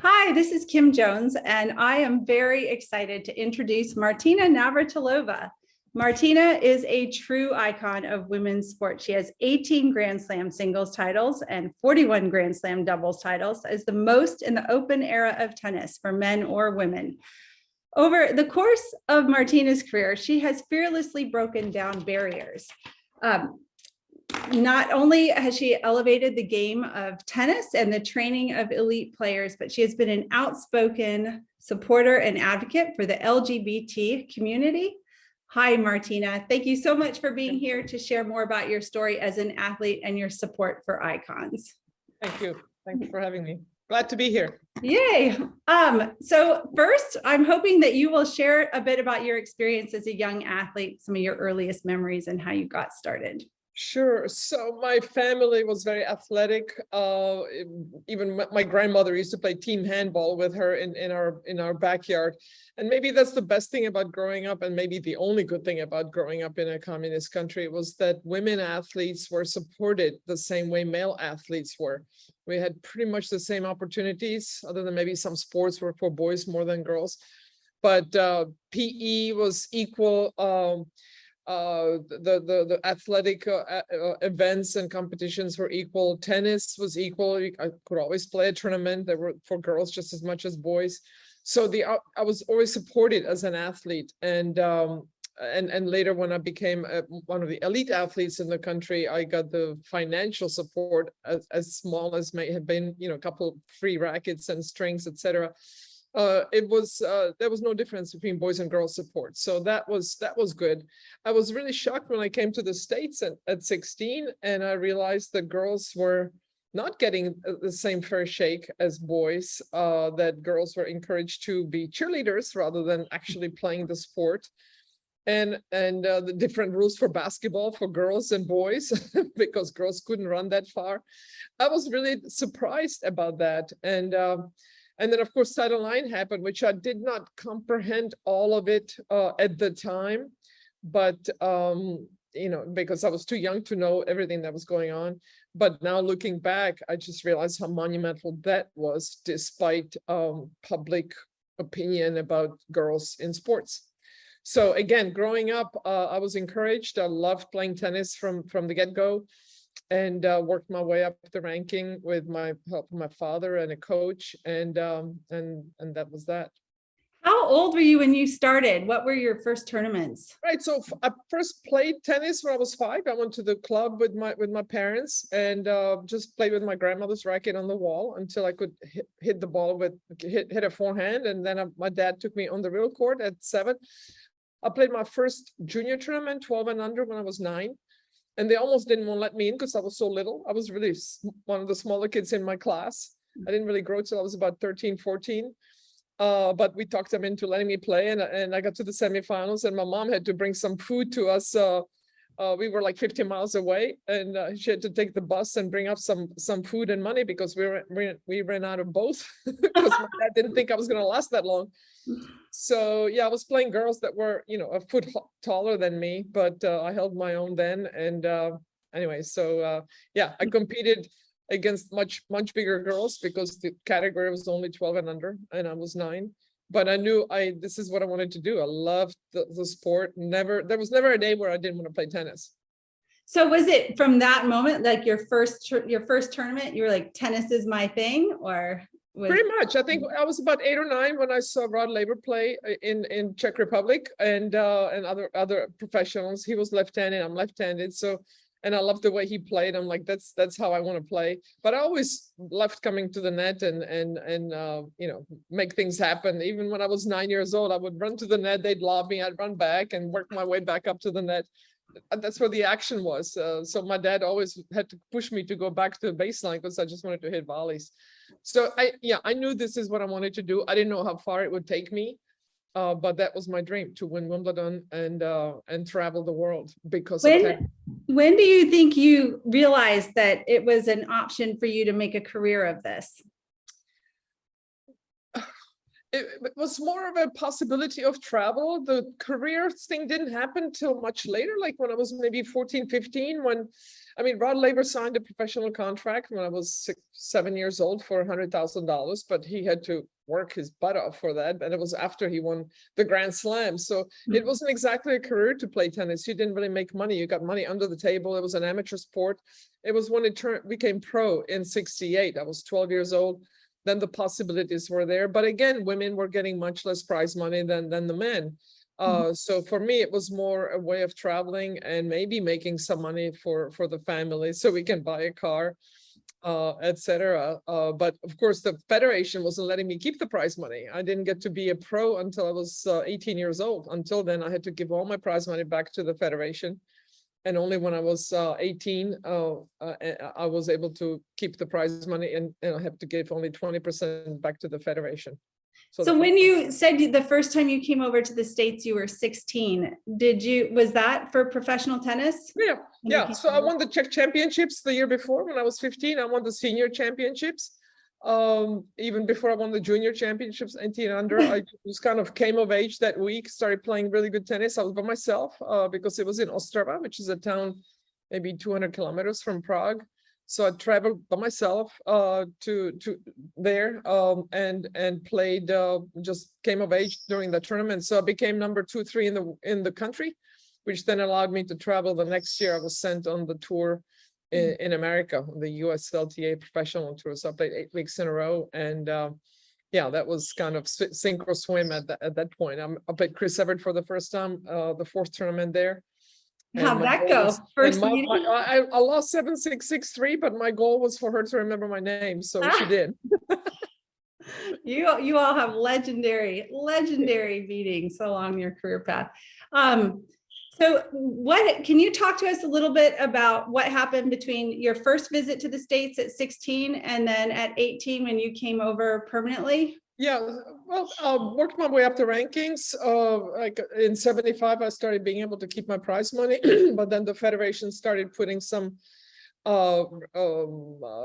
Hi, this is Kim Jones, and I am very excited to introduce Martina Navratilova. Martina is a true icon of women's sports. She has 18 Grand Slam singles titles and 41 Grand Slam doubles titles, as the most in the open era of tennis for men or women. Over the course of Martina's career, she has fearlessly broken down barriers. Not only has she elevated the game of tennis and the training of elite players, but she has been an outspoken supporter and advocate for the LGBT community. Hi, Martina. Thank you so much for being here to share more about your story as an athlete and your support for icons. Thank you. Thank you for having me. Glad to be here. Yay. So first, I'm hoping that you will share a bit about your experience as a young athlete, some of your earliest memories and how you got started. Sure. So my family was very athletic. Even my grandmother used to play team handball with her in our backyard. And maybe that's the best thing about growing up, and maybe the only good thing about growing up in a communist country, was that women athletes were supported the same way male athletes were. We had pretty much the same opportunities, other than maybe some sports were for boys more than girls. But PE was equal. The athletic events and competitions were equal. Tennis was equal. I could always play a tournament. There were for girls just as much as boys. So I was always supported as an athlete. And later, when I became one of the elite athletes in the country, I got the financial support, as small as may have been, a couple free rackets and strings, etc. There was no difference between boys and girls support. So that was good. I was really shocked when I came to the States at 16, and I realized that girls were not getting the same fair shake as boys, that girls were encouraged to be cheerleaders rather than actually playing the sport. And the different rules for basketball for girls and boys, because girls couldn't run that far. I was really surprised about that. And then, of course, Title IX happened, which I did not comprehend all of it at the time, but, because I was too young to know everything that was going on. But now looking back, I just realized how monumental that was, despite public opinion about girls in sports. So again, growing up, I was encouraged. I loved playing tennis from the get-go. And worked my way up the ranking with my help from my father and a coach, and that was that. How old were you when you started? What were your first tournaments? Right, so I first played tennis when I was 5. I went to the club with my parents and just played with my grandmother's racket on the wall until I could hit the ball hit a forehand, and then my dad took me on the real court at 7. I played my first junior tournament, 12 and under, when I was 9. And they almost didn't want to let me in because I was so little. I was really one of the smaller kids in my class. I didn't really grow till I was about 13, 14. But we talked them into letting me play. And I got to the semifinals, and my mom had to bring some food to us. We were like 50 miles away, and she had to take the bus and bring up some food and money because we ran out of both because my dad didn't think I was going to last that long. So yeah, I was playing girls that were, a foot taller than me, but I held my own then. And anyway, so yeah, I competed against much bigger girls because the category was only 12 and under, and I was 9. But I knew this is what I wanted to do. I loved the sport. There was never a day where I didn't want to play tennis. So was it from that moment, like your first tournament, you were like, tennis is my thing, or? Pretty much. I think I was about 8 or 9 when I saw Rod Laver play in Czech Republic and other professionals. He was left-handed, I'm left-handed. So, and I loved the way he played. I'm like, that's how I want to play. But I always loved coming to the net and make things happen. Even when I was 9 years old, I would run to the net, they'd lob me, I'd run back and work my way back up to the net. That's where the action was. So my dad always had to push me to go back to the baseline because I just wanted to hit volleys. So I knew this is what I wanted to do. I didn't know how far it would take me, but that was my dream, to win Wimbledon and travel the world. Because when do you think you realized that it was an option for you to make a career of this? It was more of a possibility of travel. The career thing didn't happen till much later, like when I was maybe 14, 15, when I mean, Rod Laver signed a professional contract when I was 7 years old for $100,000, but he had to work his butt off for that. And it was after he won the Grand Slam. So it wasn't exactly a career to play tennis. You didn't really make money. You got money under the table. It was an amateur sport. It was when it became pro in 68. I was 12 years old. Then the possibilities were there. But again, women were getting much less prize money than the men. So for me, it was more a way of traveling and maybe making some money for the family so we can buy a car, etc. But of course, the federation wasn't letting me keep the prize money. I didn't get to be a pro until I was 18 years old. Until then, I had to give all my prize money back to the federation. And only when I was 18, I was able to keep the prize money, and I have to give only 20% back to the federation. So when you said the first time you came over to the States, you were 16, was that for professional tennis? Yeah. So I won the Czech championships the year before. When I was 15, I won the senior championships. Even before I won the junior championships, 18 under, I just kind of came of age that week, started playing really good tennis. I was by myself because it was in Ostrava, which is a town maybe 200 kilometers from Prague. So I traveled by myself to there and played, just came of age during the tournament. So I became number 2, 3 in the country, which then allowed me to travel. The next year I was sent on the tour in America, the USLTA professional tour. So I played 8 weeks in a row. And yeah, that was kind of sink or swim at that point. I played Chris Evert for the first time, the 4th tournament there. How'd that go? First meeting? I lost 7-6, 6-3, but my goal was for her to remember my name, so she did. You all have legendary meetings along your career path. So can you talk to us a little bit about what happened between your first visit to the States at 16 and then at 18 when you came over permanently? Yeah, well, worked my way up the rankings. Like in 75, I started being able to keep my prize money, but then the federation started putting some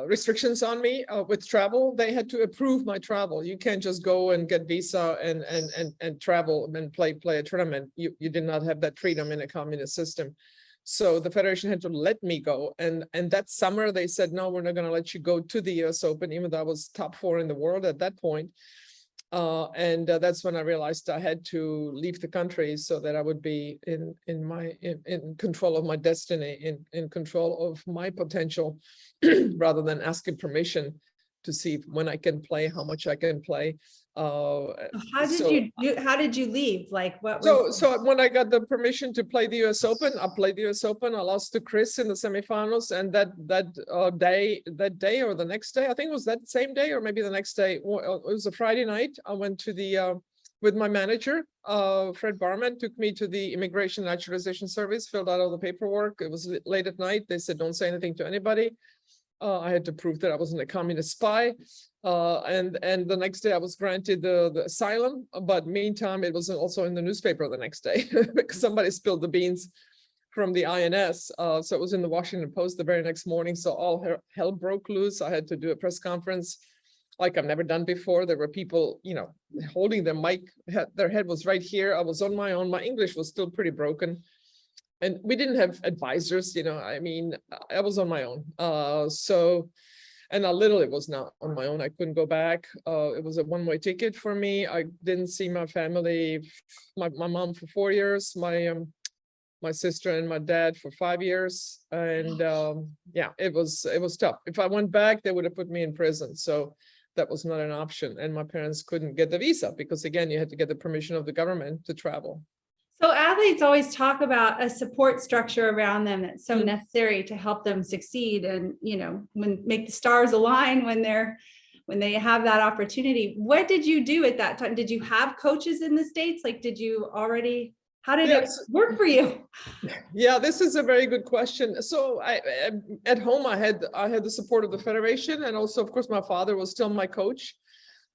restrictions on me with travel. They had to approve my travel. You can't just go and get visa and travel and play a tournament. You did not have that freedom in a communist system. So the federation had to let me go. And that summer they said, no, we're not going to let you go to the US Open, even though I was top 4 in the world at that point. That's when I realized I had to leave the country so that I would be in control of my destiny, in control of my potential, rather than asking permission to see when I can play, how much I can play. How did you leave? Like what? So when I got the permission to play the US Open, I played the US Open. I lost to Chris in the semifinals, and that day or the next day, I think it was that same day or maybe the next day. It was a Friday night. I went to the with my manager, Fred Barman, took me to the Immigration Naturalization Service, filled out all the paperwork. It was late at night. They said, don't say anything to anybody. I had to prove that I wasn't a communist spy. And the next day I was granted the asylum, but meantime, it was also in the newspaper the next day because somebody spilled the beans from the INS. So it was in the Washington Post the very next morning. So all hell broke loose. I had to do a press conference like I've never done before. There were people, holding their mic, their head was right here. I was on my own. My English was still pretty broken. And we didn't have advisors, I mean, I was on my own. And I literally was not on my own. I couldn't go back. It was a one-way ticket for me. I didn't see my family, my mom for 4 years, my sister and my dad for 5 years. And yeah, it was tough. If I went back, they would have put me in prison. So that was not an option. And my parents couldn't get the visa because, again, you had to get the permission of the government to travel. So athletes always talk about a support structure around them that's so necessary to help them succeed and, make the stars align when they have that opportunity. What did you do at that time? Did you have coaches in the States? Like, how did it work for you? Yeah, this is a very good question. So at home, I had the support of the federation, and also, of course, my father was still my coach.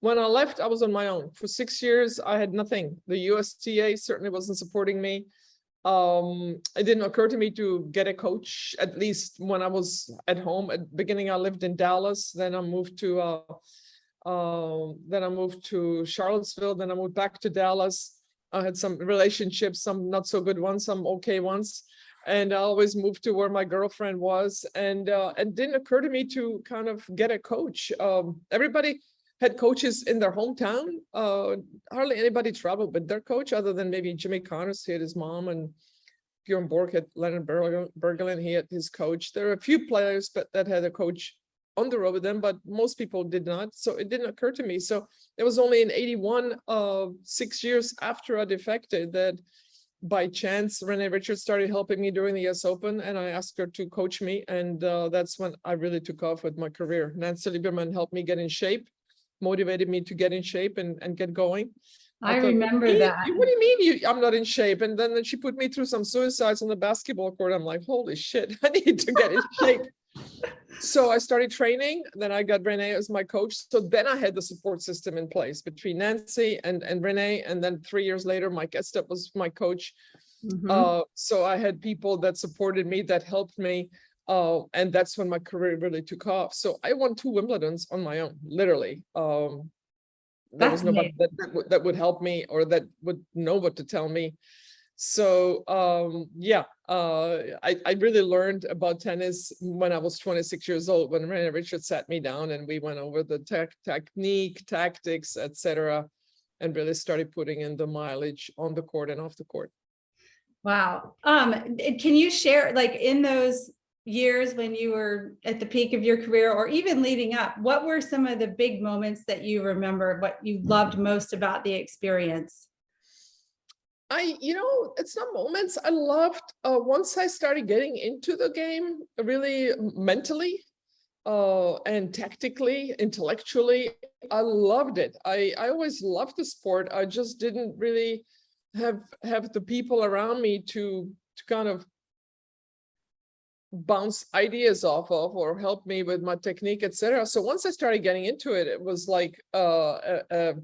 When I left, I was on my own. For 6 years, I had nothing. The USTA certainly wasn't supporting me. It didn't occur to me to get a coach, at least when I was at home. At the beginning, I lived in Dallas. Then I moved to Charlottesville. Then I moved back to Dallas. I had some relationships, some not so good ones, some okay ones. and I always moved to where my girlfriend was. And it didn't occur to me to kind of get a coach. Everybody had coaches in their hometown. Hardly anybody traveled with their coach, other than maybe Jimmy Connors. He had his mom, and Bjorn Borg had Leonard Bergelin. He had his coach. There are a few players that had a coach on the road with them, but most people did not. So it didn't occur to me. So it was only in 81, 6 years after I defected, that by chance Renee Richards started helping me during the US Open, and I asked her to coach me. And that's when I really took off with my career. Nancy Lieberman helped me get in shape, motivated me to get in shape and get going. I thought, remember that. What do you mean I'm not in shape? And then she put me through some suicides on the basketball court. I'm like, holy shit, I need to get in shape. So I started training. Then I got Renee as my coach. So then I had the support system in place between Nancy and Renee. And then 3 years later, Mike Estep was my coach. So I had people that supported me, that helped me. And that's when my career really took off. So I won 2 Wimbledons on my own, literally. There was nobody that would help me or that would know what to tell me. So I really learned about tennis when I was 26 years old, when Renee Richards sat me down and we went over the technique, tactics, etc., and really started putting in the mileage on the court and off the court. Wow. Can you share, like, in those years when you were at the peak of your career, or even leading up, what were some of the big moments that you remember, what you loved most about the experience? It's not moments. I loved once I started getting into the game, really mentally and tactically, intellectually. I loved it. I always loved the sport. I just didn't really have the people around me to kind of bounce ideas off of or help me with my technique, etc. So once I started getting into it, it was like a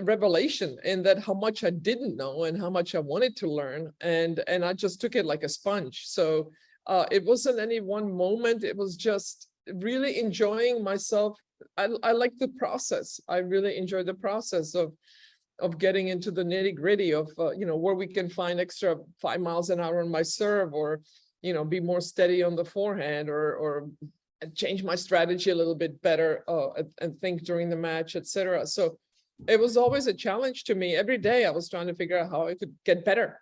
revelation in that how much I didn't know and how much I wanted to learn, and I just took it like a sponge. So it wasn't any one moment. It was just really enjoying myself. I like the process. I really enjoy the process of getting into the nitty-gritty of where we can find extra 5 miles an hour on my serve, or be more steady on the forehand, or change my strategy a little bit better and think during the match, etc. So it was always a challenge to me. Every day I was trying to figure out how I could get better.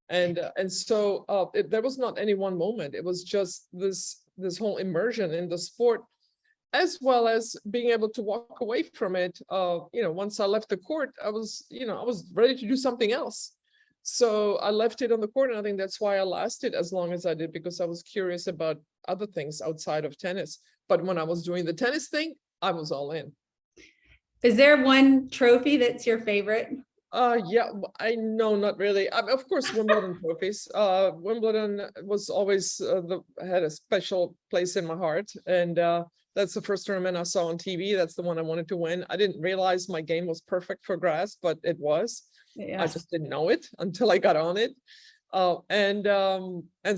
And so there was not any one moment. It was just this whole immersion in the sport, as well as being able to walk away from it. Once I left the court, I was ready to do something else. So I left it on the court, and I think that's why I lasted as long as I did, because I was curious about other things outside of tennis. But when I was doing the tennis thing, I was all in. Is there one trophy that's your favorite? Yeah, I know, not really. Of course, Wimbledon trophies. Wimbledon was always had a special place in my heart, and that's the first tournament I saw on TV. That's the one I wanted to win. I didn't realize my game was perfect for grass, but it was. Yes. I just didn't know it until I got on it. And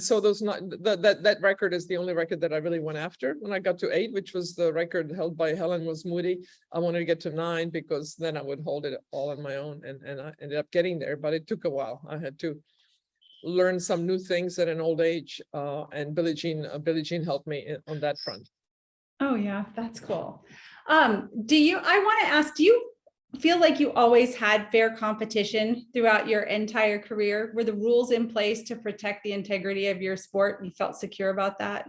so those that record is the only record that I really went after. When I got to 8, which was the record held by Helen Moody, I wanted to get to 9 because then I would hold it all on my own, and I ended up getting there, but it took a while. I had to learn some new things at an old age, and Billie Jean helped me on that front. Oh yeah, that's cool. I want to ask, do you feel like you always had fair competition throughout your entire career? Were the rules in place to protect the integrity of your sport? You felt secure about that?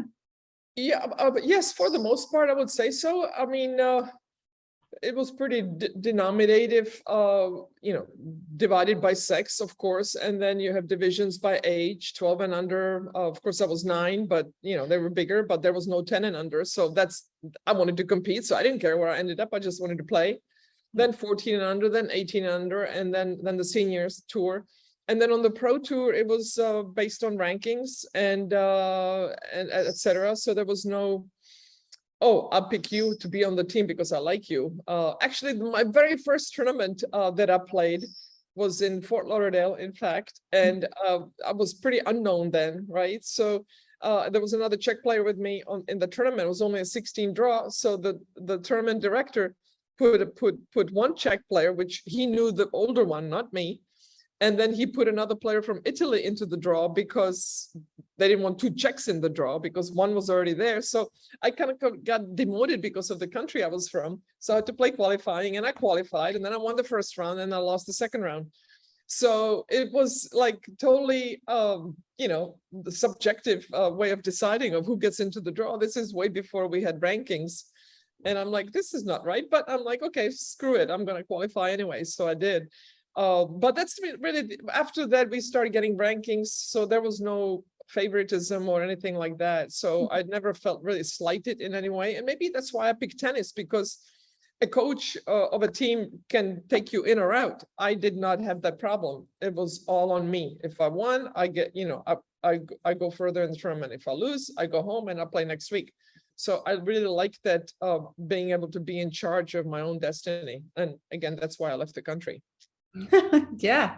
Yeah, yes, for the most part, I would say so. I mean, it was pretty denominative, divided by sex, of course, and then you have divisions by age, 12 and under. Of course, I was 9, but they were bigger, but there was no 10 and under. So I wanted to compete, so I didn't care where I ended up. I just wanted to play. Then 14 and under, then 18 and under, and then the seniors tour. And then on the pro tour, it was based on rankings and etc. So there was no, oh, I'll pick you to be on the team because I like you. Actually, my very first tournament that I played was in Fort Lauderdale, in fact, and I was pretty unknown then, right? So there was another Czech player with me in the tournament. It was only a 16 draw. So the tournament director put one Czech player, which he knew, the older one, not me, And then he put another player from Italy into the draw because they didn't want 2 Czechs in the draw because one was already there. So I kind of got demoted because of the country I was from. So I had to play qualifying, and I qualified, and then I won the first round and I lost the second round. So it was like totally, the subjective way of deciding of who gets into the draw. This is way before we had rankings. And I'm like, this is not right. But I'm like, okay, screw it. I'm going to qualify anyway. So I did. But that's really, after that, we started getting rankings. So there was no favoritism or anything like that. So I never felt really slighted in any way. And maybe that's why I picked tennis, because a coach of a team can take you in or out. I did not have that problem. It was all on me. If I won, I get, I go further in the tournament. If I lose, I go home and I play next week. So I really like that, being able to be in charge of my own destiny. And again, that's why I left the country. Yeah.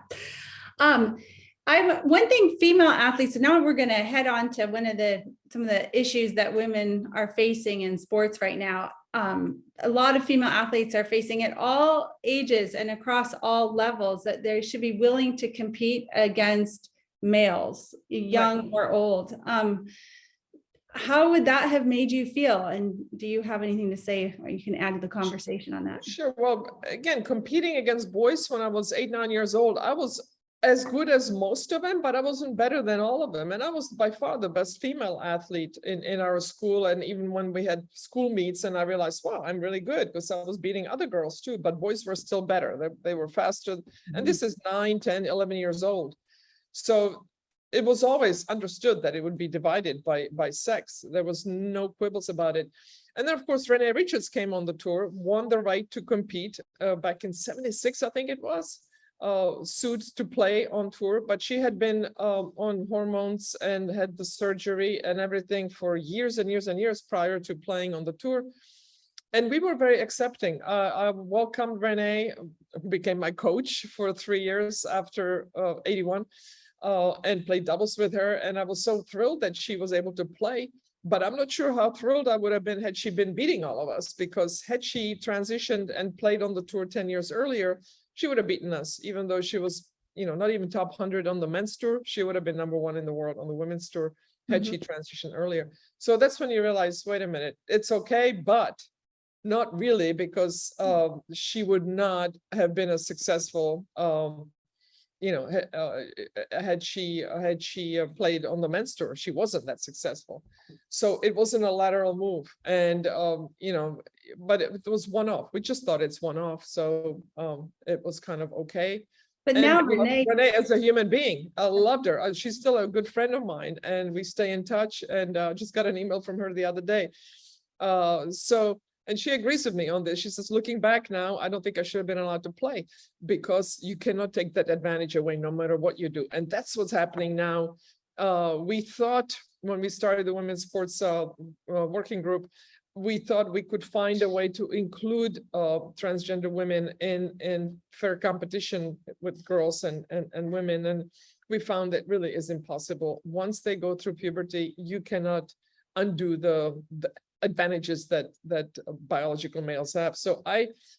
One thing female athletes, and now we're going to head on to some of the issues that women are facing in sports right now. A lot of female athletes are facing at all ages and across all levels that they should be willing to compete against males, young or old. How would that have made you feel? And do you have anything to say, or you can add to the conversation on that? Sure. Well, again, competing against boys when I was 8, 9 years old, I was as good as most of them, but I wasn't better than all of them. And I was by far the best female athlete in our school. And even when we had school meets, and I realized, wow, I'm really good, because I was beating other girls too, but boys were still better. They were faster. And this is 9, 10, 11 years old. So it was always understood that it would be divided by sex. There was no quibbles about it. And then, of course, Renee Richards came on the tour, won the right to compete back in 76, I think it was, sued to play on tour. But she had been on hormones and had the surgery and everything for years and years and years prior to playing on the tour. And we were very accepting. I welcomed Renee, who became my coach for 3 years after 81. And played doubles with her. And I was so thrilled that she was able to play, but I'm not sure how thrilled I would have been had she been beating all of us, because had she transitioned and played on the tour 10 years earlier, she would have beaten us, even though she was, not even top 100 on the men's tour. She would have been number 1 in the world on the women's tour had she transitioned earlier. So that's when you realize, wait a minute, it's okay, but not really, because she would not have been as successful had she played on the men's tour. She wasn't that successful. So it wasn't a lateral move. And, but it was one-off. We just thought it's one-off. So it was kind of okay. But and now Renee as a human being, I loved her. She's still a good friend of mine, and we stay in touch, and just got an email from her the other day. And she agrees with me on this. She says, looking back now, I don't think I should have been allowed to play, because you cannot take that advantage away no matter what you do. And that's what's happening now. We thought when we started the women's sports working group, we thought we could find a way to include transgender women in fair competition with girls and women. And we found that really is impossible. Once they go through puberty, you cannot undo the advantages that biological males have. So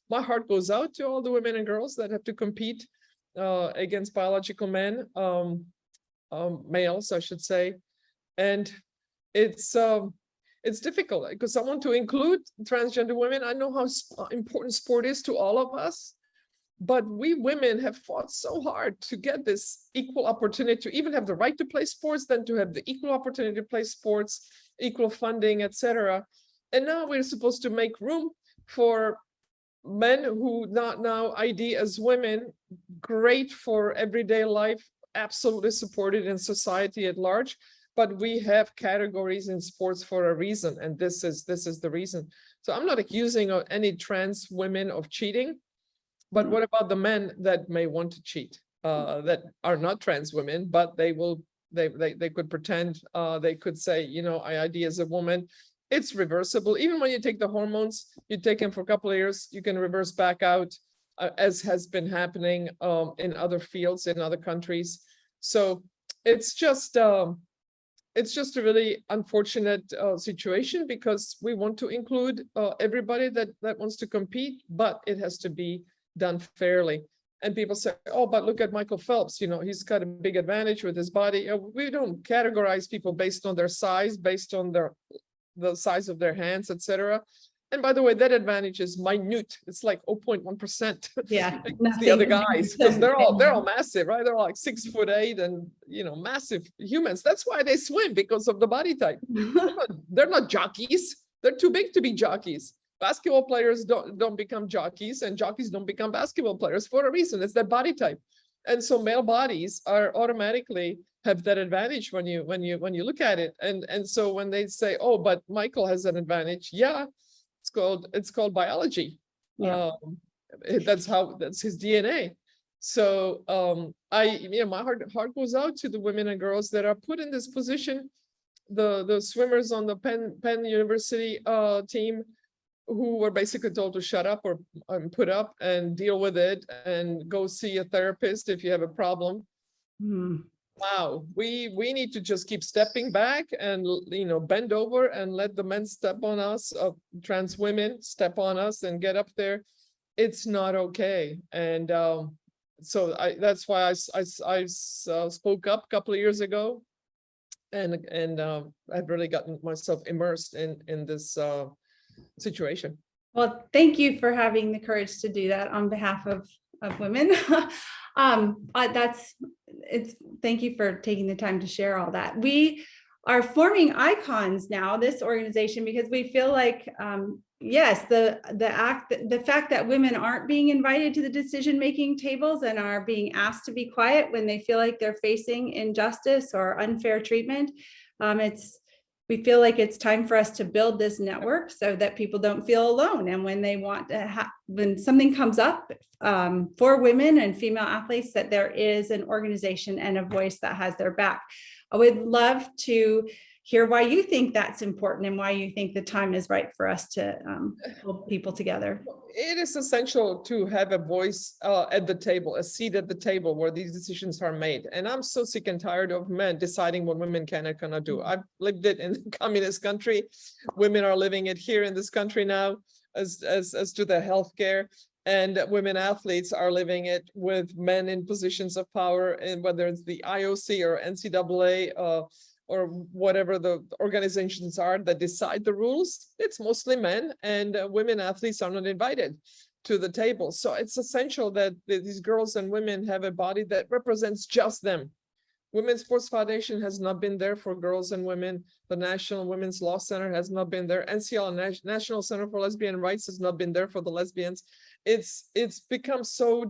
my heart goes out to all the women and girls that have to compete against biological men, males, I should say. And it's difficult, because I want to include transgender women. I know how important sport is to all of us, but we women have fought so hard to get this equal opportunity to even have the right to play sports, then to have the equal opportunity to play sports, equal funding, etc. And now we're supposed to make room for men who not now ID as women, great for everyday life, absolutely supported in society at large. But we have categories in sports for a reason, and this is the reason. So I'm not accusing any trans women of cheating, but what about the men that may want to cheat, that are not trans women, but they could pretend, they could say, I ID as a woman. It's reversible. Even when you take the hormones, you take them for a couple of years, you can reverse back out, as has been happening in other fields in other countries. So it's just a really unfortunate situation, because we want to include everybody that wants to compete, but it has to be done fairly. And people say, oh, but look at Michael Phelps, he's got a big advantage with his body. We don't categorize people based on their size, based on the size of their hands, etc. And by the way, that advantage is minute. It's like 0.1%. Yeah, against the other guys, because they're all nothing. massive, right? They're like 6'8" and massive humans. That's why they swim, because of the body type. They're not jockeys. They're too big to be jockeys. Basketball players don't become jockeys, and jockeys don't become basketball players for a reason. It's their body type. And so male bodies are automatically have that advantage when you look at it. And so when they say, oh, but Michael has an advantage, yeah, it's called biology. Yeah. That's his DNA. So my heart goes out to the women and girls that are put in this position. The swimmers on the Penn University team, who were basically told to shut up or put up and deal with it and go see a therapist if you have a problem. Wow, we need to just keep stepping back and bend over and let the men step on us, trans women step on us and get up there. It's not okay. And so that's why I spoke up a couple of years ago, and I've really gotten myself immersed in this situation. Well, thank you for having the courage to do that on behalf of women. Thank you for taking the time to share all that. We are forming icons now, this organization, because we feel like, yes, the fact that women aren't being invited to the decision-making tables and are being asked to be quiet when they feel like they're facing injustice or unfair treatment. We feel like it's time for us to build this network so that people don't feel alone. And when they want to when something comes up for women and female athletes, that there is an organization and a voice that has their back. I would love to hear why you think that's important and why you think the time is right for us to pull people together. It is essential to have a voice at the table, a seat at the table where these decisions are made. And I'm so sick and tired of men deciding what women can and cannot do. I've lived it in the communist country. Women are living it here in this country now, as to their healthcare. And women athletes are living it with men in positions of power, and whether it's the IOC or NCAA, or whatever the organizations are that decide the rules, it's mostly men, and women athletes are not invited to the table. So it's essential that these girls and women have a body that represents just them. Women's Sports Foundation has not been there for girls and women. The National Women's Law Center has not been there. NCL, National Center for Lesbian Rights, has not been there for the lesbians. It's become so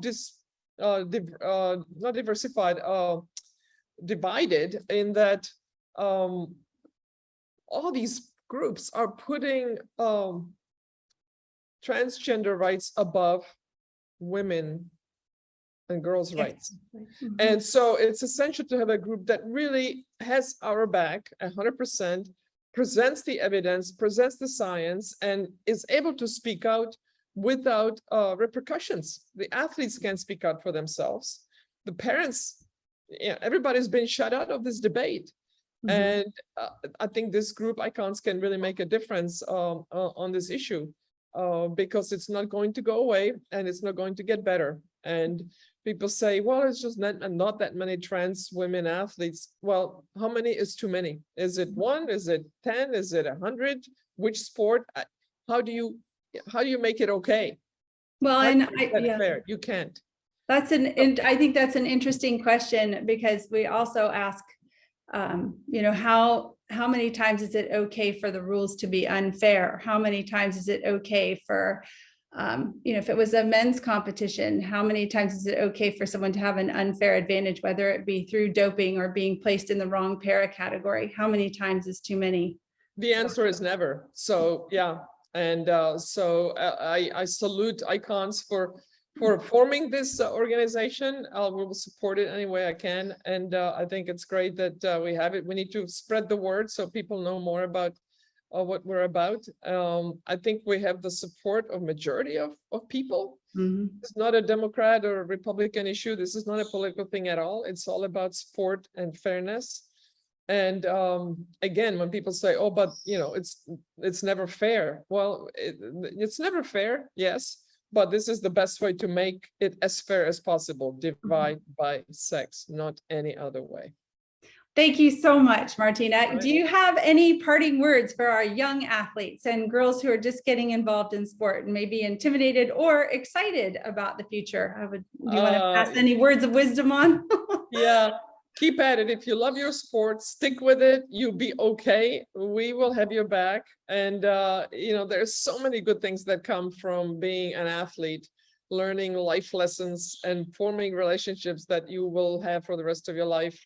not diversified, divided, in that all these groups are putting transgender rights above women and girls' rights. And so it's essential to have a group that really has our back 100%, presents the evidence, presents the science, and is able to speak out without repercussions. The athletes can speak out for themselves. The parents, everybody's been shut out of this debate. And I think this group icons can really make a difference on this issue, because it's not going to go away and it's not going to get better. And people say, well, it's just not that many trans women athletes. Well, how many is too many? Is it 1? Is it 10? Is it 100? Which sport? How do you make it okay? Well, and fair? You can't. And I think that's an interesting question, because we also ask, how many times is it okay for the rules to be unfair? How many times is it okay for, if it was a men's competition, how many times is it okay for someone to have an unfair advantage, whether it be through doping or being placed in the wrong para category? How many times is too many? The answer is never. So, yeah. And so I salute icons for forming this organization. We will support it any way I can. And I think it's great that we have it. We need to spread the word so people know more about what we're about. I think we have the support of majority of people. It's not a Democrat or a Republican issue. This is not a political thing at all. It's all about sport and fairness. And again, when people say, oh, but it's never fair. Well, it's never fair, yes. but this is the best way to make it as fair as possible. Divide by sex, not any other way. Thank you so much, Martina. Right. Do you have any parting words for our young athletes and girls who are just getting involved in sport and maybe intimidated or excited about the future? Do you want to pass any words of wisdom on? Yeah, keep at it. If you love your sport, stick with it. You'll be okay. We will have your back. And, there's so many good things that come from being an athlete, learning life lessons and forming relationships that you will have for the rest of your life.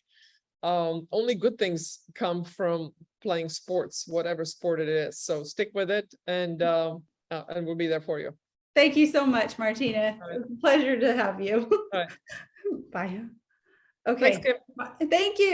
Only good things come from playing sports, whatever sport it is. So stick with it, and we'll be there for you. Thank you so much, Martina. Right. It was a pleasure to have you. Right. Bye. Okay. Thanks, Kim. Thank you.